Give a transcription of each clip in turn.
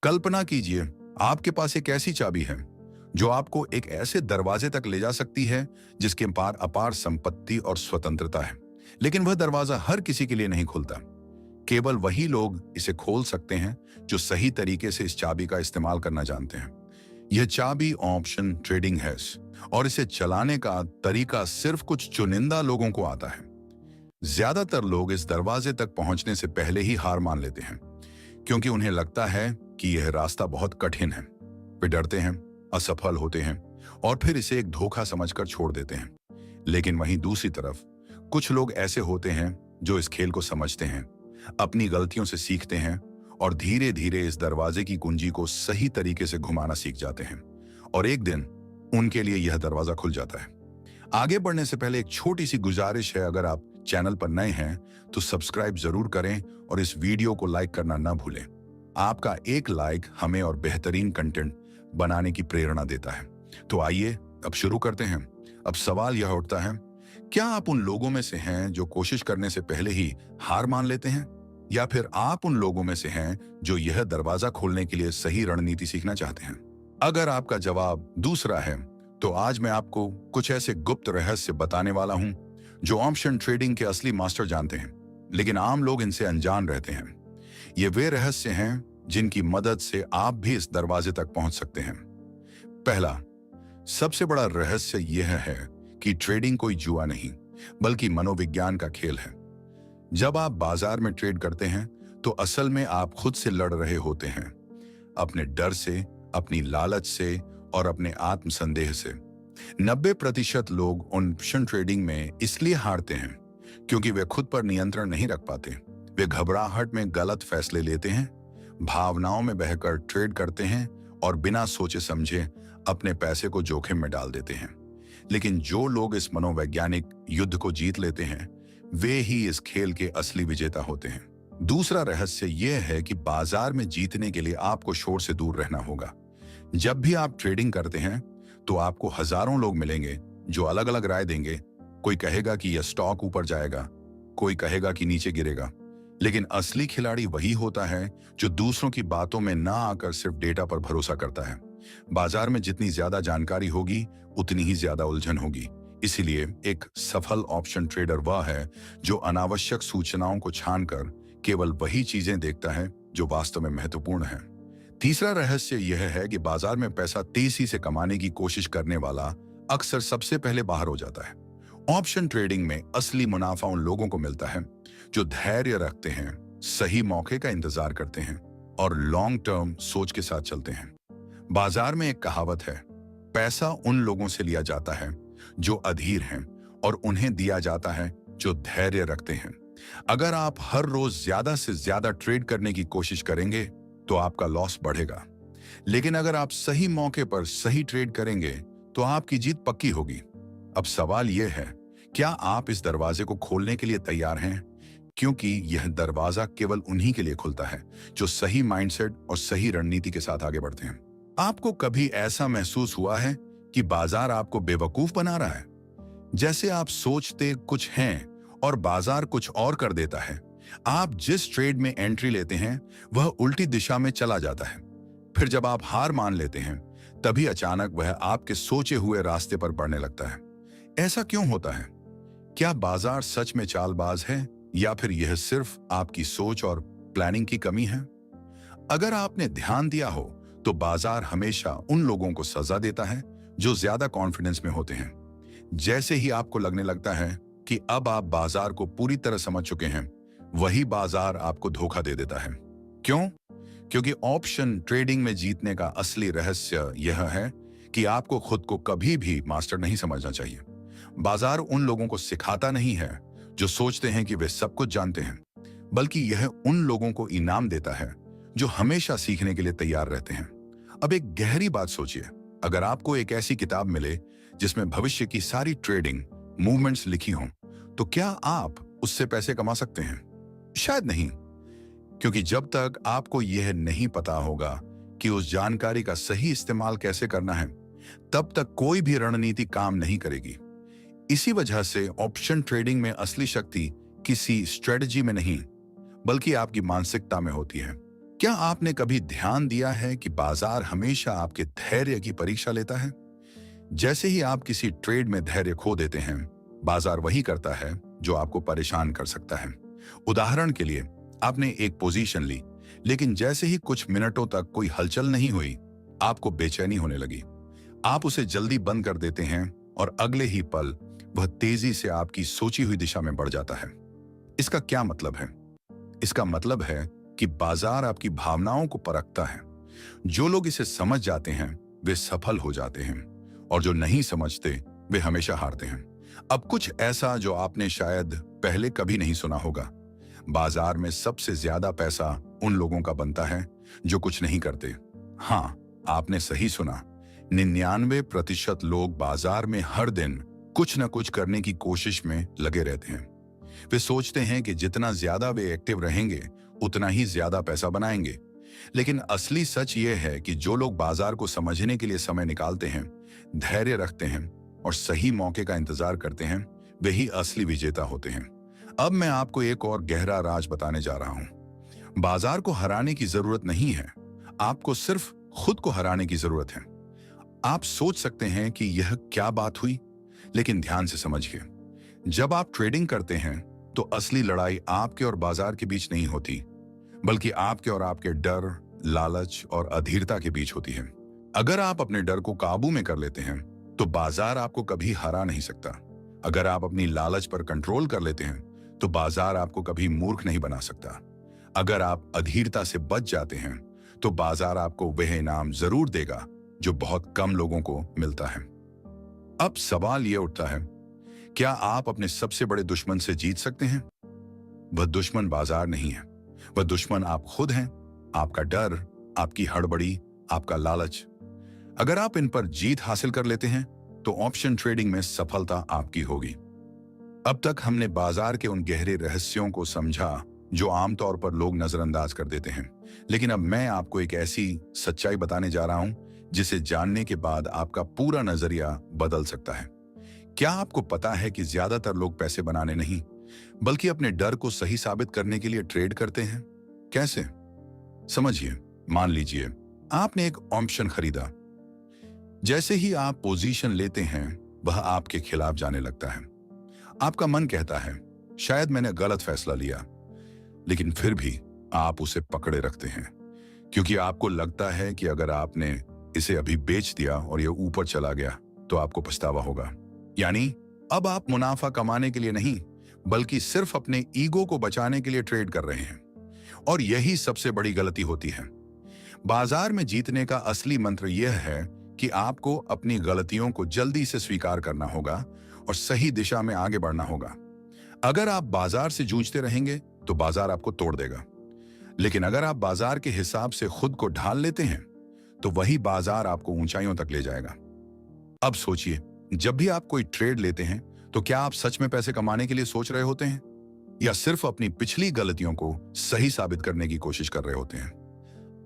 कल्पना कीजिए, आपके पास एक ऐसी चाबी है जो आपको एक ऐसे दरवाजे तक ले जा सकती है जिसके पार अपार संपत्ति और स्वतंत्रता है। लेकिन वह दरवाजा हर किसी के लिए नहीं खुलता। केवल वही लोग इसे खोल सकते हैं जो सही तरीके से इस चाबी का इस्तेमाल करना जानते हैं। यह चाबी ऑप्शन ट्रेडिंग है और इसे चलाने का तरीका सिर्फ कुछ चुनिंदा लोगों को आता है। ज्यादातर लोग इस दरवाजे तक पहुंचने से पहले ही हार मान लेते हैं क्योंकि उन्हें लगता है कि यह रास्ता बहुत कठिन है। वे डरते हैं, असफल होते हैं और फिर इसे एक धोखा समझकर छोड़ देते हैं। लेकिन वहीं दूसरी तरफ कुछ लोग ऐसे होते हैं जो इस खेल को समझते हैं, अपनी गलतियों से सीखते हैं और धीरे धीरे इस दरवाजे की कुंजी को सही तरीके से घुमाना सीख जाते हैं और एक दिन उनके लिए यह दरवाजा खुल जाता है। आगे बढ़ने से पहले एक छोटी सी गुजारिश है, अगर आप चैनल पर नए हैं तो सब्सक्राइब जरूर करें और इस वीडियो को लाइक करना ना भूलें। आपका एक लाइक हमें और बेहतरीन कंटेंट बनाने की प्रेरणा देता है। तो आइए अब शुरू करते हैं। अब सवाल यह उठता है, क्या आप उन लोगों में से हैं जो कोशिश करने से पहले ही हार मान लेते हैं, या फिर आप उन लोगों में से हैं जो यह दरवाजा खोलने के लिए सही रणनीति सीखना चाहते हैं? अगर आपका जवाब दूसरा है तो आज मैं आपको कुछ ऐसे गुप्त रहस्य बताने वाला हूं जो ऑप्शन ट्रेडिंग के असली मास्टर जानते हैं, लेकिन आम लोग इनसे अनजान रहते हैं। ये वे रहस्य हैं जिनकी मदद से आप भी इस दरवाजे तक पहुंच सकते हैं। पहला सबसे बड़ा रहस्य यह है कि ट्रेडिंग कोई जुआ नहीं बल्कि मनोविज्ञान का खेल है। जब आप बाजार में ट्रेड करते हैं तो असल में आप खुद से लड़ रहे होते हैं, अपने डर से, अपनी लालच से और अपने आत्मसंदेह से। 90% लोग ऑप्शन ट्रेडिंग में इसलिए हारते हैं क्योंकि वे खुद पर नियंत्रण नहीं रख पाते। वे घबराहट में गलत फैसले लेते हैं, भावनाओं में बहकर ट्रेड करते हैं और बिना सोचे समझे अपने पैसे को जोखिम में डाल देते हैं। लेकिन जो लोग इस मनोवैज्ञानिक युद्ध को जीत लेते हैं वे ही इस खेल के असली विजेता होते हैं। दूसरा रहस्य यह है कि बाजार में जीतने के लिए आपको शोर से दूर रहना होगा। जब भी आप ट्रेडिंग करते हैं तो आपको हजारों लोग मिलेंगे जो अलग अलग राय देंगे। कोई कहेगा कि यह स्टॉक ऊपर जाएगा, कोई कहेगा कि नीचे गिरेगा, लेकिन असली खिलाड़ी वही होता है जो दूसरों की बातों में ना आकर सिर्फ डेटा पर भरोसा करता है। बाजार में जितनी ज्यादा जानकारी होगी उतनी ही ज्यादा उलझन होगी। इसीलिए एक सफल ऑप्शन ट्रेडर वह है जो अनावश्यक सूचनाओं को छानकर केवल वही चीजें देखता है जो वास्तव में महत्वपूर्ण है। तीसरा रहस्य यह है कि बाजार में पैसा तेजी से कमाने की कोशिश करने वाला अक्सर सबसे पहले बाहर हो जाता है। ऑप्शन ट्रेडिंग में असली मुनाफा उन लोगों को मिलता है जो धैर्य रखते हैं, सही मौके का इंतजार करते हैं और लॉन्ग टर्म सोच के साथ चलते हैं। बाजार में एक कहावत है, पैसा उन लोगों से लिया जाता है जो अधीर हैं और उन्हें दिया जाता है जो धैर्य रखते हैं। अगर आप हर रोज ज्यादा से ज्यादा ट्रेड करने की कोशिश करेंगे तो आपका लॉस बढ़ेगा, लेकिन अगर आप सही मौके पर सही ट्रेड करेंगे तो आपकी जीत पक्की होगी। अब सवाल यह है, क्या आप इस दरवाजे को खोलने के लिए तैयार हैं? क्योंकि यह दरवाजा केवल उन्हीं के लिए खुलता है जो सही माइंडसेट और सही रणनीति के साथ आगे बढ़ते हैं। आपको कभी ऐसा महसूस हुआ है कि बाजार आपको बेवकूफ बना रहा है? जैसे आप सोचते कुछ हैं और बाजार कुछ और कर देता है। आप जिस ट्रेड में एंट्री लेते हैं वह उल्टी दिशा में चला जाता है। फिर जब आप हार मान लेते हैं तभी अचानक वह आपके सोचे हुए रास्ते पर बढ़ने लगता है। ऐसा क्यों होता है? क्या बाजार सच में चालबाज है या फिर यह सिर्फ आपकी सोच और प्लानिंग की कमी है? अगर आपने ध्यान दिया हो तो बाजार हमेशा उन लोगों को सजा देता है जो ज्यादा कॉन्फिडेंस में होते हैं। जैसे ही आपको लगने लगता है कि अब आप बाजार को पूरी तरह समझ चुके हैं, वही बाजार आपको धोखा दे देता है। क्यों? क्योंकि ऑप्शन ट्रेडिंग में जीतने का असली रहस्य यह है कि आपको खुद को कभी भी मास्टर नहीं समझना चाहिए। बाजार उन लोगों को सिखाता नहीं है जो सोचते हैं कि वे सब कुछ जानते हैं, बल्कि यह उन लोगों को इनाम देता है जो हमेशा सीखने के लिए तैयार रहते हैं। अब एक गहरी बात सोचिए, अगर आपको एक ऐसी किताब मिले जिसमें भविष्य की सारी ट्रेडिंग मूवमेंट्स लिखी हों, तो क्या आप उससे पैसे कमा सकते हैं? शायद नहीं, क्योंकि जब तक आपको यह नहीं पता होगा कि उस जानकारी का सही इस्तेमाल कैसे करना है, तब तक कोई भी रणनीति काम नहीं करेगी। इसी वजह से ऑप्शन ट्रेडिंग में असली शक्ति किसी स्ट्रेटजी में नहीं, बल्कि आपकी मानसिकता में होती है। क्या आपने कभी ध्यान दिया है कि बाजार हमेशा आपके धैर्य की परीक्षा लेता है? जैसे ही आप किसी ट्रेड में धैर्य खो देते हैं, बाजार वही करता है जो आपको परेशान कर सकता है। उदाहरण के लिए, आपने एक पोजीशन ली, लेकिन जैसे ही कुछ मिनटों तक कोई हलचल नहीं हुई, आपको बेचैनी होने लगी। आप उसे जल्दी बंद कर देते हैं और अगले ही पल वह तेजी से आपकी सोची हुई दिशा में बढ़ जाता है। इसका क्या मतलब है? इसका मतलब है कि बाजार आपकी भावनाओं को परखता है। जो लोग इसे समझ जाते हैं वे सफल हो जाते हैं, और जो नहीं समझते वे हमेशा हारते हैं। अब कुछ ऐसा जो आपने शायद पहले कभी नहीं सुना होगा। बाजार में सबसे ज्यादा पैसा उन लोगों का बनता है जो कुछ नहीं करते। हाँ, आपने सही सुना। 99% लोग बाजार में हर दिन कुछ न कुछ करने की कोशिश में लगे रहते हैं। वे सोचते हैं कि जितना ज्यादा वे एक्टिव रहेंगे उतना ही ज्यादा पैसा बनाएंगे। लेकिन असली सच ये है कि जो लोग बाजार को समझने के लिए समय निकालते हैं, धैर्य रखते हैं और सही मौके का इंतजार करते हैं, वे ही असली विजेता होते हैं। अब मैं आपको एक और गहरा राज बताने जा रहा हूं। बाजार को हराने की जरूरत नहीं है, आपको सिर्फ खुद को हराने की जरूरत है। आप सोच सकते हैं कि यह क्या बात हुई, लेकिन ध्यान से समझिए। जब आप ट्रेडिंग करते हैं तो असली लड़ाई आपके और बाजार के बीच नहीं होती, बल्कि आपके और आपके डर, लालच और अधीरता के बीच होती है। अगर आप अपने डर को काबू में कर लेते हैं तो बाजार आपको कभी हरा नहीं सकता। अगर आप अपनी लालच पर कंट्रोल कर लेते हैं तो बाजार आपको कभी मूर्ख नहीं बना सकता। अगर आप अधीरता से बच जाते हैं तो बाजार आपको वह इनाम जरूर देगा जो बहुत कम लोगों को मिलता है। अब सवाल यह उठता है, क्या आप अपने सबसे बड़े दुश्मन से जीत सकते हैं? वह दुश्मन बाजार नहीं है, वह दुश्मन आप खुद हैं। आपका डर, आपकी हड़बड़ी, आपका लालच। अगर आप इन पर जीत हासिल कर लेते हैं तो ऑप्शन ट्रेडिंग में सफलता आपकी होगी। अब तक हमने बाजार के उन गहरे रहस्यों को समझा जो आमतौर पर लोग नजरअंदाज कर देते हैं, लेकिन अब मैं आपको एक ऐसी सच्चाई बताने जा रहा हूं जिसे जानने के बाद आपका पूरा नजरिया बदल सकता है। क्या आपको पता है कि ज्यादातर लोग पैसे बनाने नहीं, बल्कि अपने डर को सही साबित करने के लिए ट्रेड करते हैं? कैसे? समझिए। मान लीजिए आपने एक ऑप्शन खरीदा। जैसे ही आप पोजीशन लेते हैं, वह आपके खिलाफ जाने लगता है। आपका मन कहता है, शायद मैंने गलत फैसला लिया, लेकिन फिर भी आप उसे पकड़े रखते हैं, क्योंकि आपको लगता है कि अगर आपने इसे अभी बेच दिया और यह ऊपर चला गया तो आपको पछतावा होगा। यानी अब आप मुनाफा कमाने के लिए नहीं, बल्कि सिर्फ अपने ईगो को बचाने के लिए ट्रेड कर रहे हैं। और यही सबसे बड़ी गलती होती है। बाजार में जीतने का असली मंत्र यह है कि आपको अपनी गलतियों को जल्दी से स्वीकार करना होगा और सही दिशा में आगे बढ़ना होगा। अगर आप बाजार से जूझते रहेंगे तो बाजार आपको तोड़ देगा, लेकिन अगर आप बाजार के हिसाब से खुद को ढाल लेते हैं तो वही बाजार आपको ऊंचाइयों तक ले जाएगा। अब सोचिए, जब भी आप कोई ट्रेड लेते हैं तो क्या आप सच में पैसे कमाने के लिए सोच रहे होते हैं, या सिर्फ अपनी पिछली गलतियों को सही साबित करने की कोशिश कर रहे होते हैं?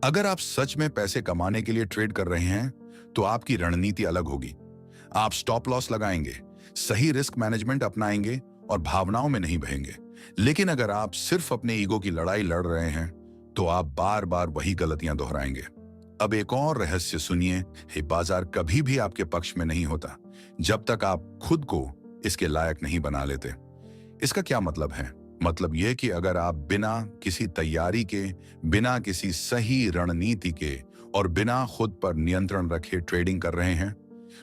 अगर आप सच में पैसे कमाने के लिए ट्रेड कर रहे हैं तो आपकी रणनीति अलग होगी। आप स्टॉप लॉस लगाएंगे, सही रिस्क मैनेजमेंट अपनाएंगे और भावनाओं में नहीं बहेंगे। लेकिन अगर आप सिर्फ अपने ईगो की लड़ाई लड़ रहे हैं तो आप बार बार वही गलतियां दोहराएंगे। अब एक और रहस्य सुनिए, बाजार कभी भी आपके पक्ष में नहीं होता जब तक आप खुद को इसके लायक नहीं बना लेते। इसका क्या मतलब है? मतलब यह कि अगर आप बिना किसी तैयारी के, बिना किसी सही रणनीति के और बिना खुद पर नियंत्रण रखे ट्रेडिंग कर रहे हैं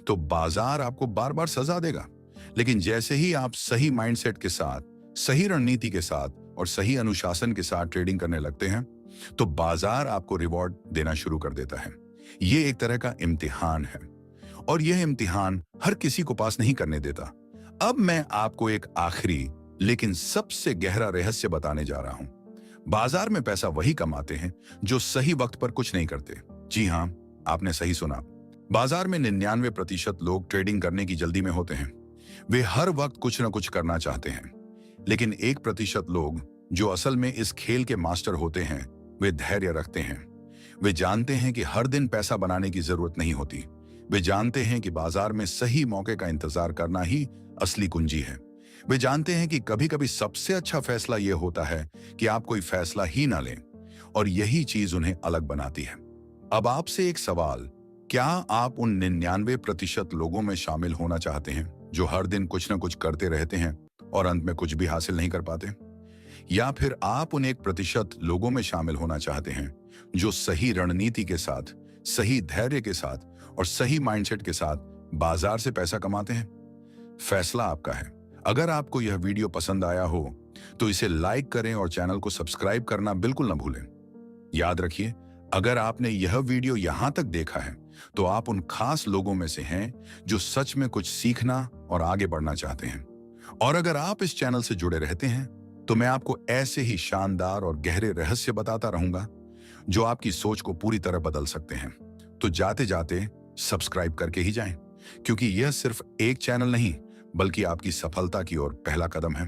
तो बाजार आपको बार बार सजा देगा। लेकिन जैसे ही आप सही माइंडसेट के साथ, सही रणनीति के साथ और सही अनुशासन के साथ ट्रेडिंग करने लगते हैं तो बाजार आपको रिवॉर्ड देना शुरू कर देता है। यह एक तरह का इम्तिहान है और यह इम्तिहान हर किसी को पास नहीं करने देता। अब मैं आपको एक आखिरी लेकिन सबसे गहरा रहस्य बताने जा रहा हूं। बाजार में पैसा वही कमाते हैं जो सही वक्त पर कुछ नहीं करते। जी हां, आपने सही सुना। बाजार में 99% लोग ट्रेडिंग करने की जल्दी में होते हैं। वे हर वक्त कुछ न कुछ करना चाहते हैं। लेकिन 1% लोग जो असल में इस खेल के मास्टर होते हैं, वे धैर्य रखते हैं। वे जानते हैं कि हर दिन पैसा बनाने की जरूरत नहीं होती। वे जानते हैं कि बाजार में सही मौके का इंतजार करना ही असली कुंजी है। वे जानते हैं कि कभी कभी सबसे अच्छा फैसला यह होता है कि आप कोई फैसला ही ना लें। और यही चीज उन्हें अलग बनाती है। अब आपसे एक सवाल, क्या आप उन 99% लोगों में शामिल होना चाहते हैं जो हर दिन कुछ ना कुछ करते रहते हैं और अंत में कुछ भी हासिल नहीं कर पाते? या फिर आप उन 1% लोगों में शामिल होना चाहते हैं जो सही रणनीति के साथ, सही धैर्य के साथ और सही माइंडसेट के साथ बाजार से पैसा कमाते हैं? फैसला आपका है। अगर आपको यह वीडियो पसंद आया हो तो इसे लाइक करें और चैनल को सब्सक्राइब करना बिल्कुल न भूलें। याद रखिए, अगर आपने यह वीडियो यहां तक देखा है तो आप उन खास लोगों में से हैं जो सच में कुछ सीखना और आगे बढ़ना चाहते हैं। और अगर आप इस चैनल से जुड़े रहते हैं तो मैं आपको ऐसे ही शानदार और गहरे रहस्य बताता रहूंगा जो आपकी सोच को पूरी तरह बदल सकते हैं। तो जाते जाते सब्सक्राइब करके ही जाएं, क्योंकि यह सिर्फ एक चैनल नहीं बल्कि आपकी सफलता की ओर पहला कदम है।